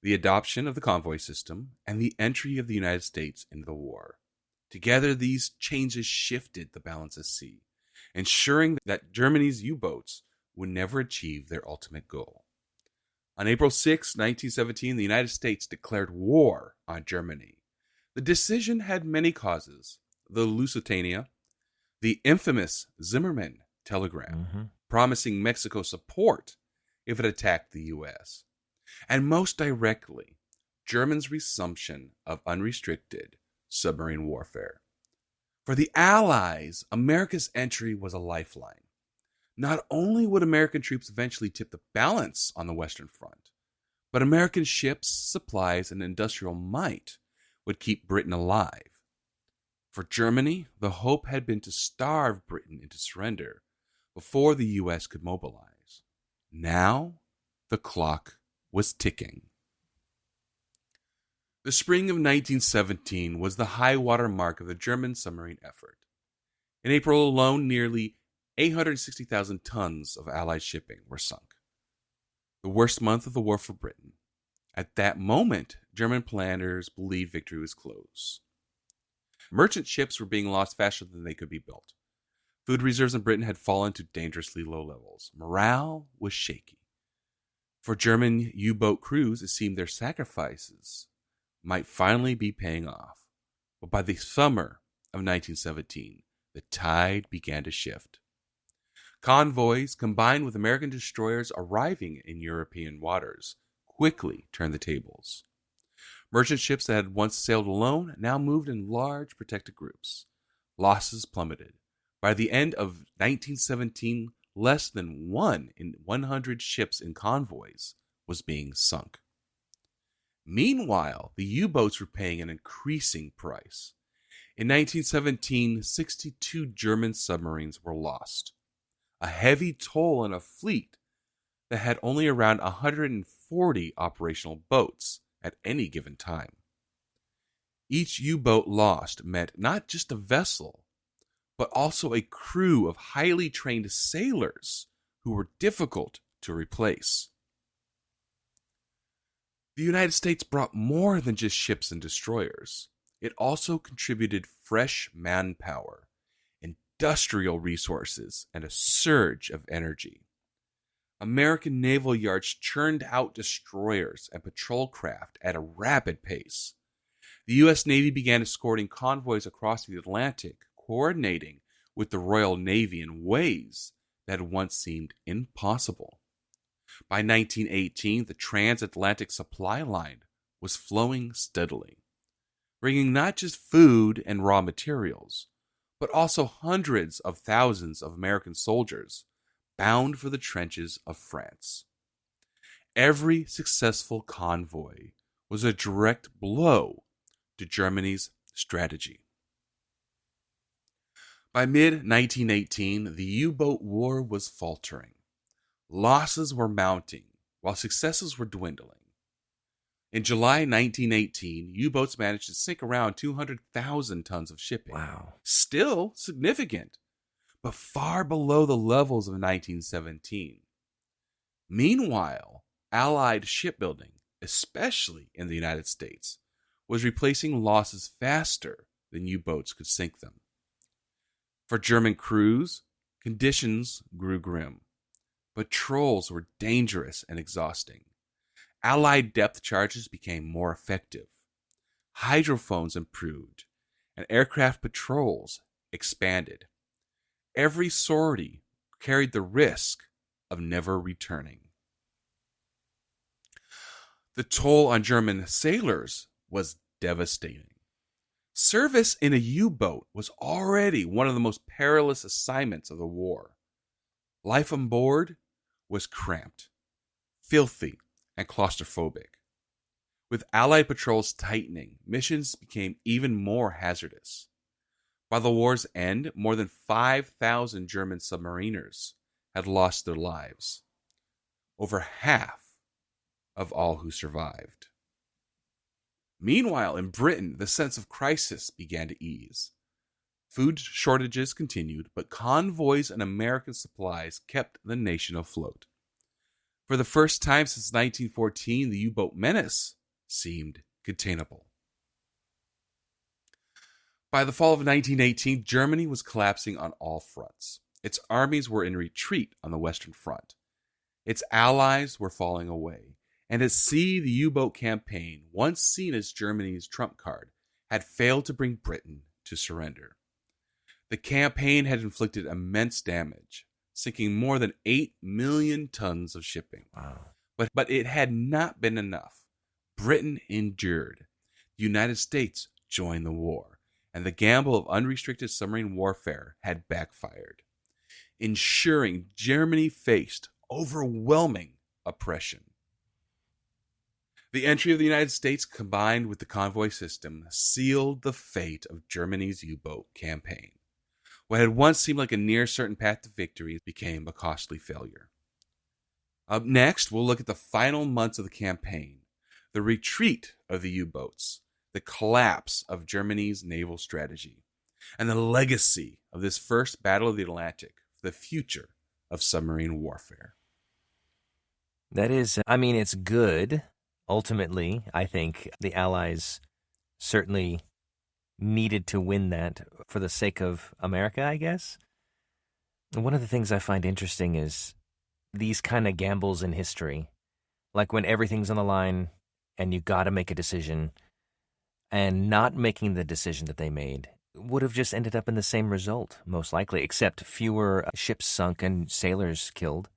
the adoption of the convoy system and the entry of the United States into the war. Together, these changes shifted the balance of sea, ensuring that Germany's U-boats would never achieve their ultimate goal. On April 6, 1917, the United States declared war on Germany. The decision had many causes: the Lusitania, the infamous Zimmermann telegram, promising Mexico support if it attacked the U.S., and most directly, Germany's resumption of unrestricted submarine warfare. For the Allies, America's entry was a lifeline. Not only would American troops eventually tip the balance on the Western Front, but American ships, supplies, and industrial might would keep Britain alive. For Germany, the hope had been to starve Britain into surrender before the U.S. could mobilize. Now, the clock was ticking. The spring of 1917 was the high water mark of the German submarine effort. In April alone, nearly 860,000 tons of Allied shipping were sunk. The worst month of the war for Britain. At that moment, German planners believed victory was close. Merchant ships were being lost faster than they could be built. Food reserves in Britain had fallen to dangerously low levels. Morale was shaky. For German U-boat crews, it seemed their sacrifices might finally be paying off. But by the summer of 1917, the tide began to shift. Convoys, combined with American destroyers arriving in European waters, quickly turned the tables. Merchant ships that had once sailed alone now moved in large protected groups. Losses plummeted. By the end of 1917, less than 1 in 100 ships in convoys was being sunk. Meanwhile, the U-boats were paying an increasing price. In 1917, 62 German submarines were lost, a heavy toll on a fleet that had only around 140 operational boats at any given time. Each U-boat lost meant not just a vessel, but also a crew of highly trained sailors who were difficult to replace. The United States brought more than just ships and destroyers. It also contributed fresh manpower, industrial resources, and a surge of energy. American naval yards churned out destroyers and patrol craft at a rapid pace. The U.S. Navy began escorting convoys across the Atlantic, coordinating with the Royal Navy in ways that had once seemed impossible. By 1918, the transatlantic supply line was flowing steadily, bringing not just food and raw materials, but also hundreds of thousands of American soldiers bound for the trenches of France. Every successful convoy was a direct blow to Germany's strategy. By mid-1918, the U-boat war was faltering. Losses were mounting, while successes were dwindling. In July 1918, U-boats managed to sink around 200,000 tons of shipping. Wow. Still significant, but far below the levels of 1917. Meanwhile, Allied shipbuilding, especially in the United States, was replacing losses faster than U-boats could sink them. For German crews, conditions grew grim. Patrols were dangerous and exhausting. Allied depth charges became more effective. Hydrophones improved, and aircraft patrols expanded. Every sortie carried the risk of never returning. The toll on German sailors was devastating. Service in a U-boat was already one of the most perilous assignments of the war. Life on board was cramped, filthy, and claustrophobic. With Allied patrols tightening, missions became even more hazardous. By the war's end, more than 5,000 German submariners had lost their lives, over half of all who survived. Meanwhile, in Britain, the sense of crisis began to ease. Food shortages continued, but convoys and American supplies kept the nation afloat. For the first time since 1914, the U-boat menace seemed containable. By the fall of 1918, Germany was collapsing on all fronts. Its armies were in retreat on the Western Front. Its allies were falling away. And at sea, the U-boat campaign, once seen as Germany's trump card, had failed to bring Britain to surrender. The campaign had inflicted immense damage, sinking more than 8 million tons of shipping. Wow. But it had not been enough. Britain endured. The United States joined the war, and the gamble of unrestricted submarine warfare had backfired, ensuring Germany faced overwhelming oppression. The entry of the United States, combined with the convoy system, sealed the fate of Germany's U-boat campaign. What had once seemed like a near certain path to victory became a costly failure. Up next, we'll look at the final months of the campaign, the retreat of the U-boats, the collapse of Germany's naval strategy, and the legacy of this first Battle of the Atlantic for the future of submarine warfare. That is, I mean, it's good. Ultimately, I think the Allies certainly needed to win that for the sake of America, I guess. One of the things I find interesting is these kind of gambles in history, like when everything's on the line and you got to make a decision, and not making the decision that they made would have just ended up in the same result, most likely, except fewer ships sunk and sailors killed.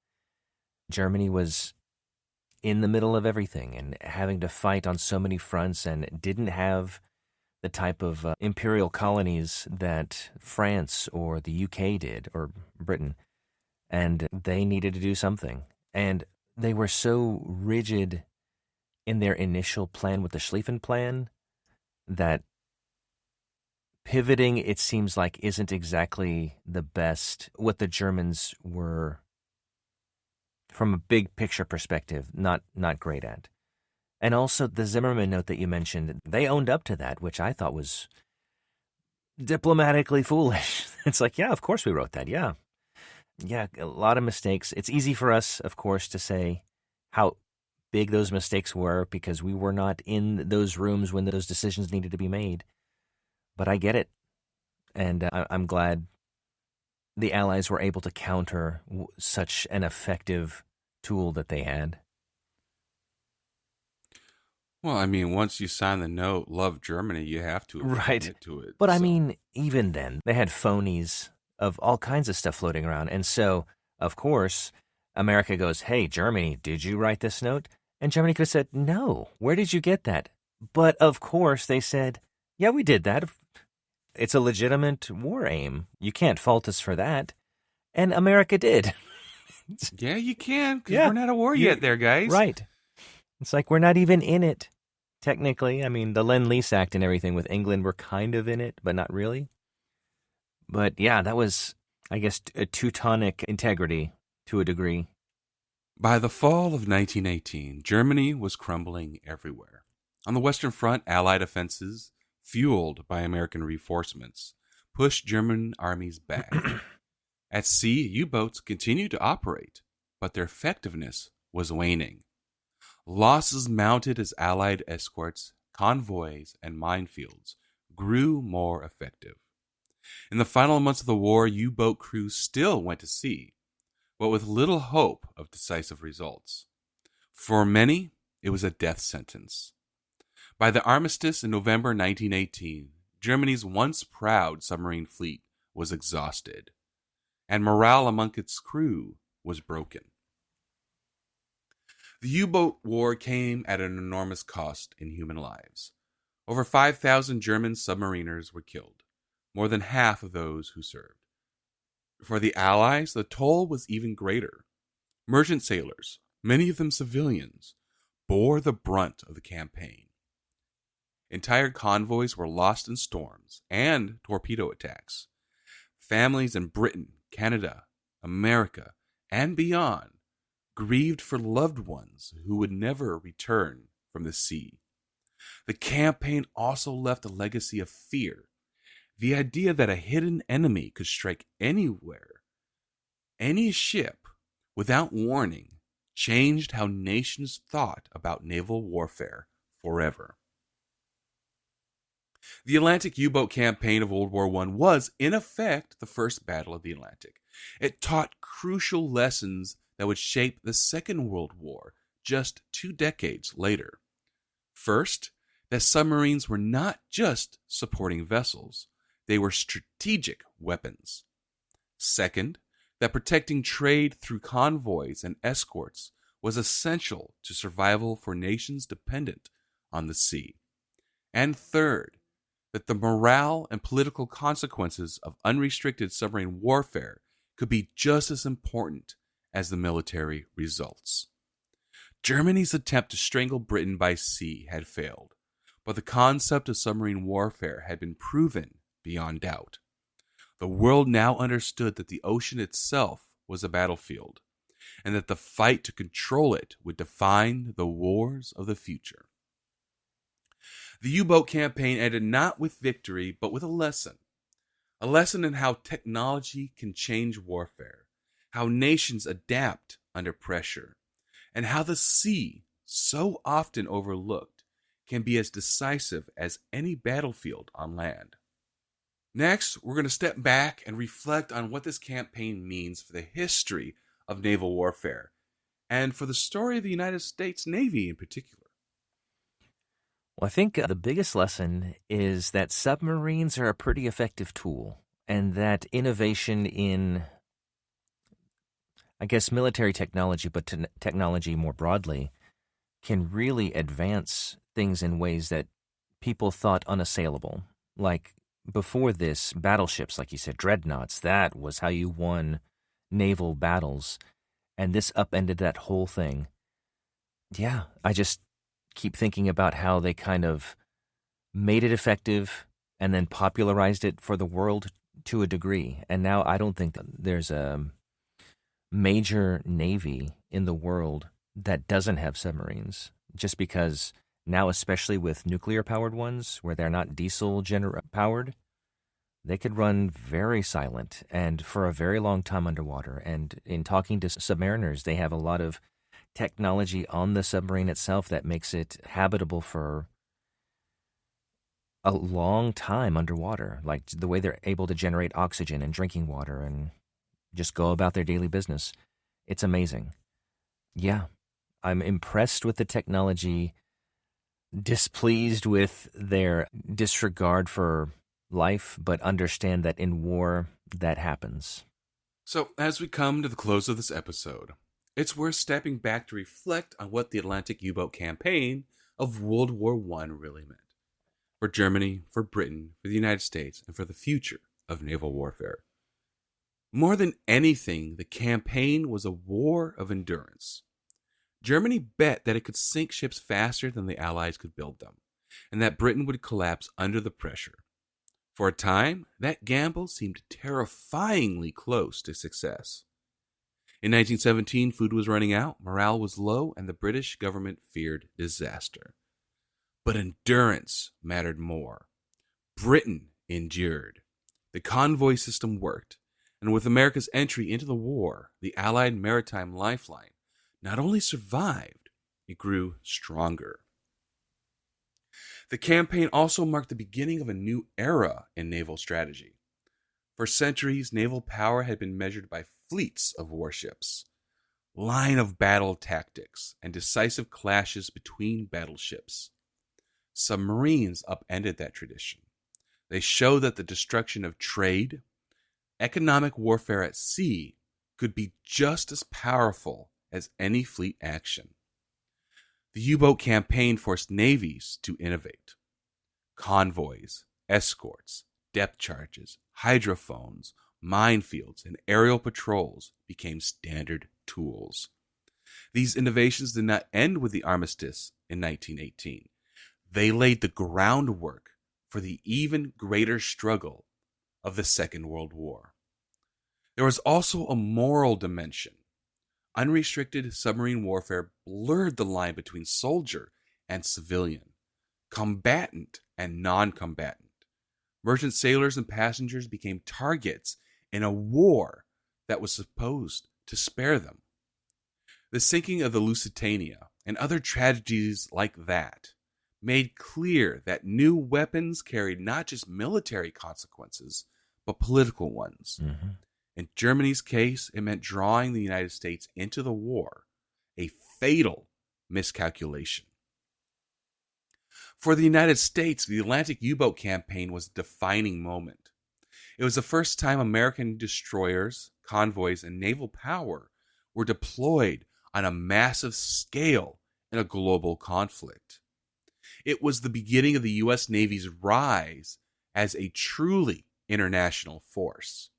Germany was in the middle of everything and having to fight on so many fronts and didn't have the type of imperial colonies that France or the UK did, or Britain. And they needed to do something. And they were so rigid in their initial plan with the Schlieffen Plan that pivoting, it seems like, isn't exactly the best. What the Germans were, from a big picture perspective, not great at. And also the Zimmerman note that you mentioned, they owned up to that, which I thought was diplomatically foolish. It's like, yeah, of course we wrote that, yeah. Yeah, a lot of mistakes. It's easy for us, of course, to say how big those mistakes were because we were not in those rooms when those decisions needed to be made. But I get it. And I'm glad the Allies were able to counter such an effective tool that they had. Well, I mean, once you sign the note, love Germany, you have to Right. admit to it. But I So, mean, even then, they had phonies of all kinds of stuff floating around. And so, of course, America goes, hey, Germany, did you write this note? And Germany could have said, no, where did you get that? But of course, they said, yeah, we did that. It's a legitimate war aim. You can't fault us for that. And America did. yeah, you can, because Yeah, we're not at war you- yet there, guys. Right. It's like we're not even in it, technically. I mean, the Lend-Lease Act and everything with England, we're kind of in it, but not really. But yeah, that was, I guess, a Teutonic integrity to a degree. By the fall of 1918, Germany was crumbling everywhere. On the Western Front, Allied offenses, fueled by American reinforcements, pushed German armies back. At sea, U-boats continued to operate, but their effectiveness was waning. Losses mounted as Allied escorts, convoys, and minefields grew more effective. In the final months of the war, U-boat crews still went to sea, but with little hope of decisive results. For many, it was a death sentence. By the armistice in November 1918, Germany's once proud submarine fleet was exhausted, and morale among its crew was broken. The U-boat war came at an enormous cost in human lives. Over 5,000 German submariners were killed, more than half of those who served. For the Allies, the toll was even greater. Merchant sailors, many of them civilians, bore the brunt of the campaign. Entire convoys were lost in storms and torpedo attacks. Families in Britain, Canada, America, and beyond grieved for loved ones who would never return from the sea. The campaign also left a legacy of fear. The idea that a hidden enemy could strike anywhere, any ship, without warning, changed how nations thought about naval warfare forever. The Atlantic U-boat campaign of World War I was, in effect, the first battle of the Atlantic. It taught crucial lessons that would shape the Second World War just 2 decades later. First, that submarines were not just supporting vessels, they were strategic weapons. Second, that protecting trade through convoys and escorts was essential to survival for nations dependent on the sea. And third, that the morale and political consequences of unrestricted submarine warfare could be just as important as the military results. Germany's attempt to strangle Britain by sea had failed, but the concept of submarine warfare had been proven beyond doubt. The world now understood that the ocean itself was a battlefield, and that the fight to control it would define the wars of the future. The U-boat campaign ended not with victory, but with a lesson in how technology can change warfare, how nations adapt under pressure, and how the sea, so often overlooked, can be as decisive as any battlefield on land. Next, we're going to step back and reflect on what this campaign means for the history of naval warfare, and for the story of the United States Navy in particular. Well, I think the biggest lesson is that submarines are a pretty effective tool, and that innovation in, I guess, military technology, but technology more broadly, can really advance things in ways that people thought unassailable. Like before this, battleships, like you said, dreadnoughts, that was how you won naval battles, and this upended that whole thing. Yeah, I just keep thinking about how they kind of made it effective and then popularized it for the world to a degree. And now I don't think that there's a major navy in the world that doesn't have submarines, just because now, especially with nuclear-powered ones, where they're not diesel-powered, they could run very silent and for a very long time underwater. And in talking to submariners, they have a lot of technology on the submarine itself that makes it habitable for a long time underwater, like the way they're able to generate oxygen and drinking water and just go about their daily business. It's amazing. Yeah, I'm impressed with the technology, displeased with their disregard for life, but understand that in war, that happens. So, as we come to the close of this episode, it's worth stepping back to reflect on what the Atlantic U boat campaign of World War I really meant for Germany, for Britain, for the United States, and for the future of naval warfare. More than anything, the campaign was a war of endurance. Germany bet that it could sink ships faster than the Allies could build them, and that Britain would collapse under the pressure. For a time, that gamble seemed terrifyingly close to success. In 1917, food was running out, morale was low, and the British government feared disaster. But endurance mattered more. Britain endured. The convoy system worked, and with America's entry into the war, the Allied maritime lifeline not only survived, it grew stronger. The campaign also marked the beginning of a new era in naval strategy. For centuries, naval power had been measured by fleets of warships, line of battle tactics, and decisive clashes between battleships. Submarines upended that tradition. They show that the destruction of trade, economic warfare at sea, could be just as powerful as any fleet action. The U-boat campaign forced navies to innovate. Convoys, escorts, depth charges, hydrophones, minefields, and aerial patrols became standard tools. These innovations did not end with the armistice in 1918. They laid the groundwork for the even greater struggle of the Second World War. There was also a moral dimension. Unrestricted submarine warfare blurred the line between soldier and civilian, combatant and non-combatant. Merchant sailors and passengers became targets in a war that was supposed to spare them. The sinking of the Lusitania and other tragedies like that made clear that new weapons carried not just military consequences, but political ones. Mm-hmm. In Germany's case, it meant drawing the United States into the war, a fatal miscalculation. For the United States, the Atlantic U-boat campaign was a defining moment. It was the first time American destroyers, convoys, and naval power were deployed on a massive scale in a global conflict. It was the beginning of the U.S. Navy's rise as a truly international force,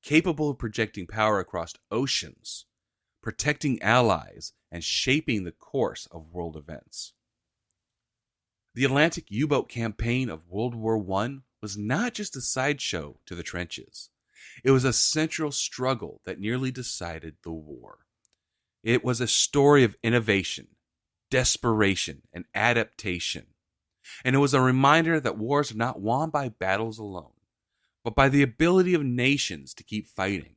capable of projecting power across oceans, protecting allies, and shaping the course of world events. The Atlantic U-boat campaign of World War I was not just a sideshow to the trenches. It was a central struggle that nearly decided the war. It was a story of innovation, desperation, and adaptation. And it was a reminder that wars are not won by battles alone, but by the ability of nations to keep fighting,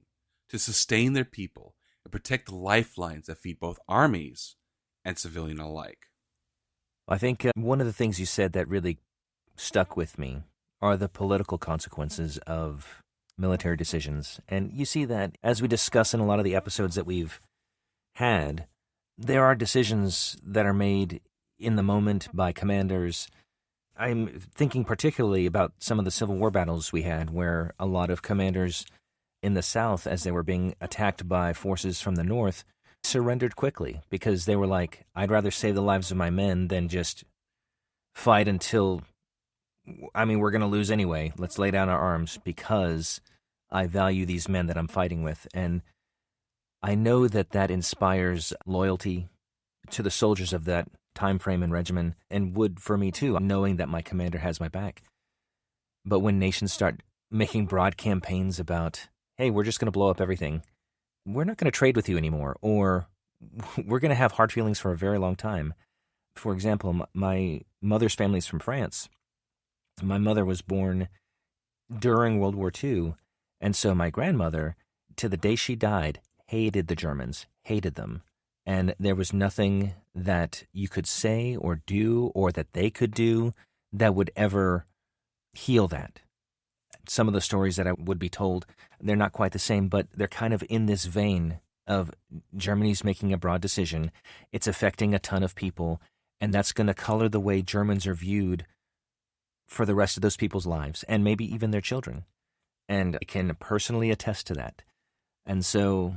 to sustain their people, and protect the lifelines that feed both armies and civilian alike. I think one of the things you said that really stuck with me are the political consequences of military decisions. And you see that as we discuss in a lot of the episodes that we've had, there are decisions that are made in the moment by commanders. I'm thinking particularly about some of the Civil War battles we had, where a lot of commanders in the South, as they were being attacked by forces from the North, surrendered quickly because they were like, I'd rather save the lives of my men than just fight until, we're going to lose anyway. Let's lay down our arms because I value these men that I'm fighting with. And I know that that inspires loyalty to the soldiers of that time frame and regimen, and would for me too, knowing that my commander has my back. But when nations start making broad campaigns about, hey, we're just going to blow up everything, we're not going to trade with you anymore, or we're going to have hard feelings for a very long time. For example, my mother's family is from France. My mother was born during World War II, and so my grandmother, to the day she died, hated the Germans, hated them. And there was nothing that you could say or do or that they could do that would ever heal that. Some of the stories that I would be told, they're not quite the same, but they're kind of in this vein of Germany's making a broad decision. It's affecting a ton of people, and that's going to color the way Germans are viewed for the rest of those people's lives, and maybe even their children. And I can personally attest to that. And so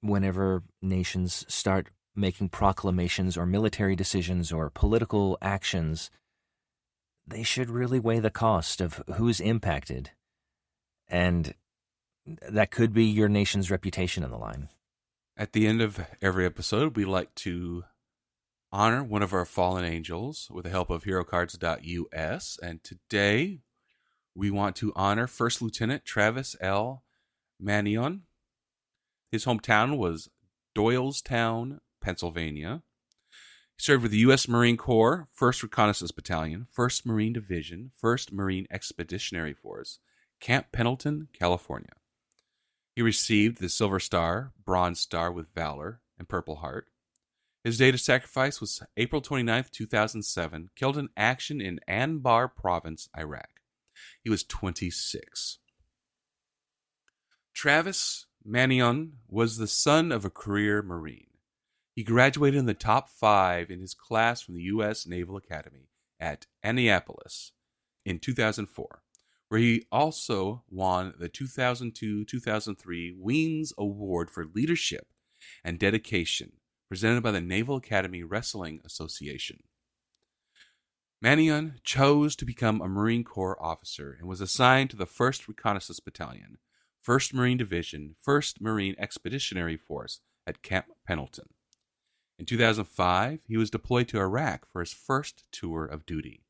whenever nations start making proclamations or military decisions or political actions, they should really weigh the cost of who's impacted. And that could be your nation's reputation on the line. At the end of every episode, we like to honor one of our fallen angels with the help of HeroCards.us. And today, we want to honor First Lieutenant Travis L. Manion. His hometown was Doylestown, Pennsylvania. He served with the U.S. Marine Corps, 1st Reconnaissance Battalion, 1st Marine Division, 1st Marine Expeditionary Force, Camp Pendleton, California. He received the Silver Star, Bronze Star with Valor, and Purple Heart. His date of sacrifice was April 29, 2007, killed in action in Anbar Province, Iraq. He was 26. Travis Manion was the son of a career Marine. He graduated in the top 5 in his class from the U.S. Naval Academy at Annapolis in 2004, where he also won the 2002-2003 Weems Award for Leadership and Dedication, presented by the Naval Academy Wrestling Association. Manion chose to become a Marine Corps officer and was assigned to the 1st Reconnaissance Battalion, 1st Marine Division, 1st Marine Expeditionary Force at Camp Pendleton. In 2005, he was deployed to Iraq for his first tour of duty.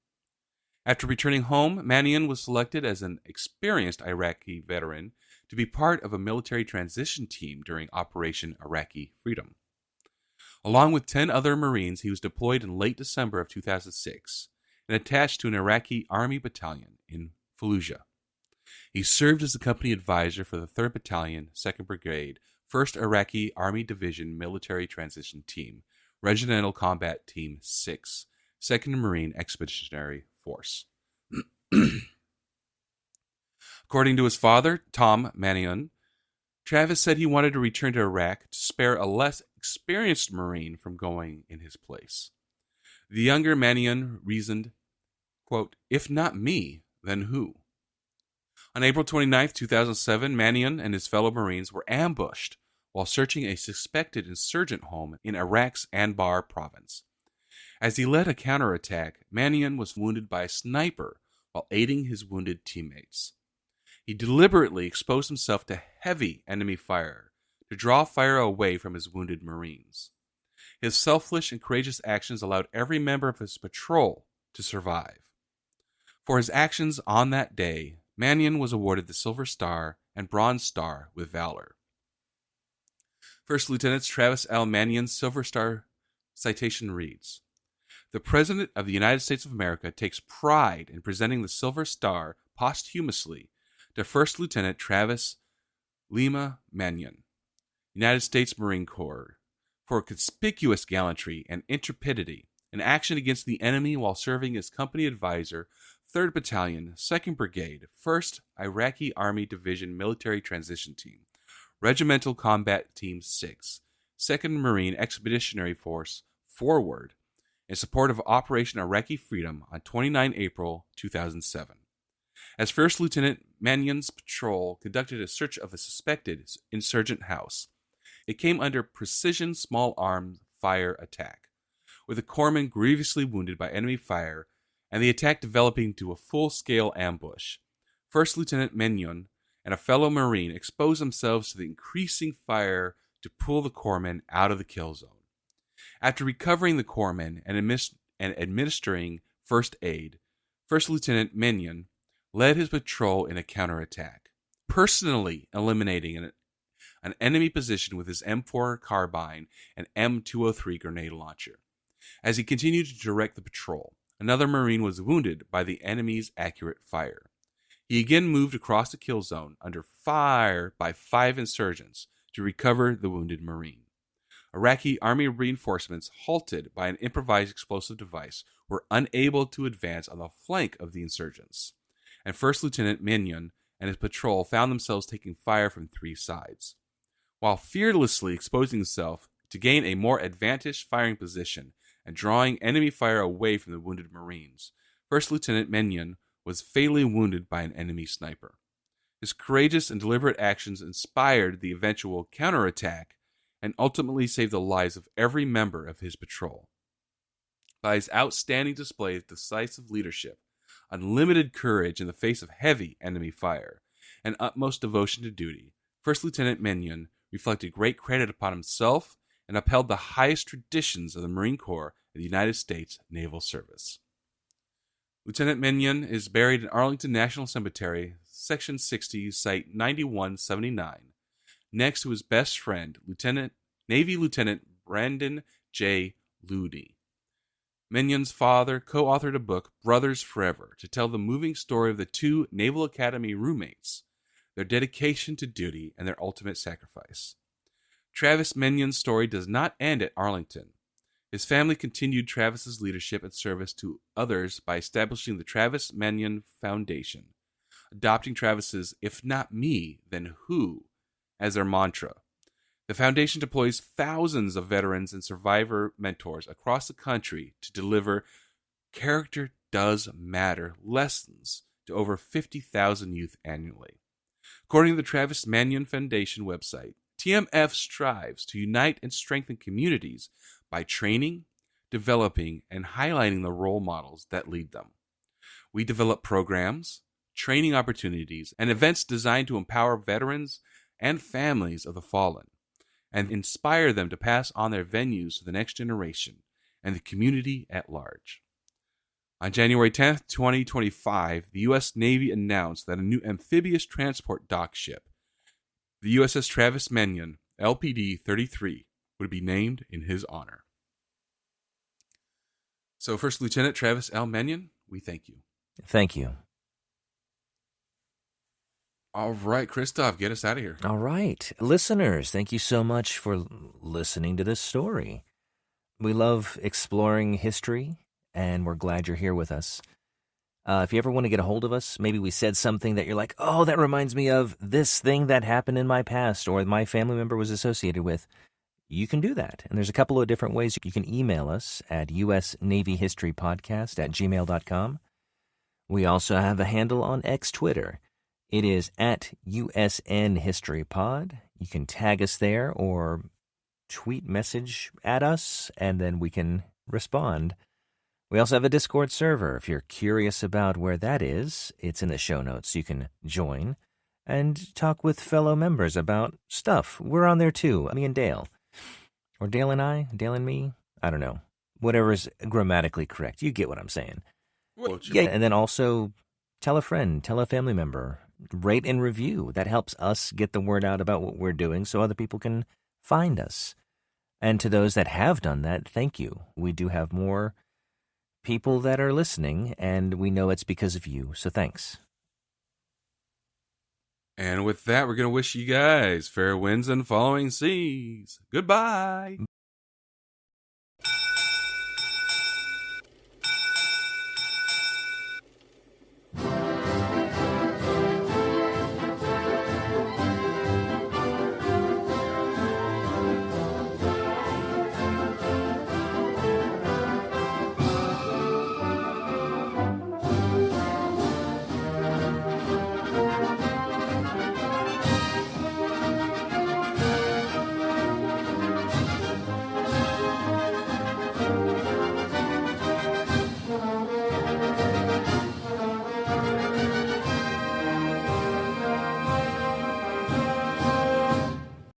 After returning home, Manion was selected as an experienced Iraqi veteran to be part of a military transition team during Operation Iraqi Freedom. Along with 10 other Marines, he was deployed in late December of 2006 and attached to an Iraqi Army battalion in Fallujah. He served as the company advisor for the 3rd Battalion, 2nd Brigade, 1st Iraqi Army Division Military Transition Team, Regimental Combat Team 6, 2nd Marine Expeditionary Force. According to his father, Tom Manion, Travis said he wanted to return to Iraq to spare a less experienced Marine from going in his place. The younger Manion reasoned, quote, "If not me, then who?" On April 29, 2007, Manion and his fellow Marines were ambushed while searching a suspected insurgent home in Iraq's Anbar province. As he led a counterattack, Manion was wounded by a sniper while aiding his wounded teammates. He deliberately exposed himself to heavy enemy fire to draw fire away from his wounded Marines. His selfless and courageous actions allowed every member of his patrol to survive. For his actions on that day, Manion was awarded the Silver Star and Bronze Star with Valor. First Lieutenant Travis L. Manion's Silver Star citation reads, "The President of the United States of America takes pride in presenting the Silver Star posthumously to First Lieutenant Travis Lima Manion, United States Marine Corps, for conspicuous gallantry and intrepidity in action against the enemy while serving as company advisor, 3rd Battalion, 2nd Brigade, 1st Iraqi Army Division Military Transition Team, Regimental Combat Team 6, 2nd Marine Expeditionary Force, Forward, in support of Operation Iraqi Freedom on 29 April 2007. As First Lieutenant Manion's patrol conducted a search of a suspected insurgent house, it came under precision small-arm fire attack, with the corpsman grievously wounded by enemy fire and the attack developing to a full-scale ambush. First Lieutenant Manion and a fellow Marine exposed themselves to the increasing fire to pull the corpsman out of the kill zone. After recovering the corpsman and administering first aid, First Lieutenant Manion led his patrol in a counterattack, personally eliminating an enemy position with his M4 carbine and M203 grenade launcher. As he continued to direct the patrol, another Marine was wounded by the enemy's accurate fire. He again moved across the kill zone under fire by 5 insurgents to recover the wounded Marine. Iraqi Army reinforcements, halted by an improvised explosive device, were unable to advance on the flank of the insurgents, and First Lieutenant Manion and his patrol found themselves taking fire from 3 sides. while fearlessly exposing himself to gain a more advantaged firing position and drawing enemy fire away from the wounded Marines. First Lieutenant Menyon was fatally wounded by an enemy sniper. His courageous and deliberate actions inspired the eventual counterattack and ultimately saved the lives of every member of his patrol. By his outstanding display of decisive leadership, unlimited courage in the face of heavy enemy fire, and utmost devotion to duty, First Lieutenant Menyon reflected great credit upon himself and upheld the highest traditions of the Marine Corps and the United States Naval Service. Lieutenant Menyon is buried in Arlington National Cemetery, Section 60, Site 9179, next to his best friend, Navy Lieutenant Brandon J. Looney. Menyon's father co-authored a book, Brothers Forever, to tell the moving story of the two Naval Academy roommates, their dedication to duty, and their ultimate sacrifice. Travis Menyon's story does not end at Arlington. His family continued Travis's leadership and service to others by establishing the Travis Menyon Foundation, adopting Travis's "if not me, then who" as their mantra. The foundation deploys thousands of veterans and survivor mentors across the country to deliver "Character Does Matter" lessons to over 50,000 youth annually. According to the Travis Menyon Foundation website, TMF strives to unite and strengthen communities by training, developing, and highlighting the role models that lead them. We develop programs, training opportunities, and events designed to empower veterans and families of the fallen, and inspire them to pass on their venues to the next generation and the community at large. On January 10, 2025, the U.S. Navy announced that a new amphibious transport dock ship, the USS Travis Menyon, LPD-33, would be named in his honor. So, First Lieutenant Travis L. Menyon, we thank you. Thank you. All right, Christoph, get us out of here. All right. Listeners, thank you so much for listening to this story. We love exploring history, and we're glad you're here with us. If you ever want to get a hold of us, maybe we said something that you're like, oh, that reminds me of this thing that happened in my past or my family member was associated with, you can do that. And there's a couple of different ways. You can email us at usnavyhistorypodcast@gmail.com. We also have a handle on X Twitter. It is at USNHistoryPod. You can tag us there or tweet message at us, and then we can respond. We also have a Discord server. If you're curious about where that is, it's in the show notes. You can join and talk with fellow members about stuff. We're on there too, me and Dale. Or Dale and I, Dale and me, I don't know. Whatever is grammatically correct. You get what I'm saying. Yeah, and then also tell a friend, tell a family member, rate and review. That helps us get the word out about what we're doing so other people can find us. And to those that have done that, thank you. We do have more people that are listening, and we know it's because of you, so thanks. And with that, we're going to wish you guys fair winds and following seas. Goodbye.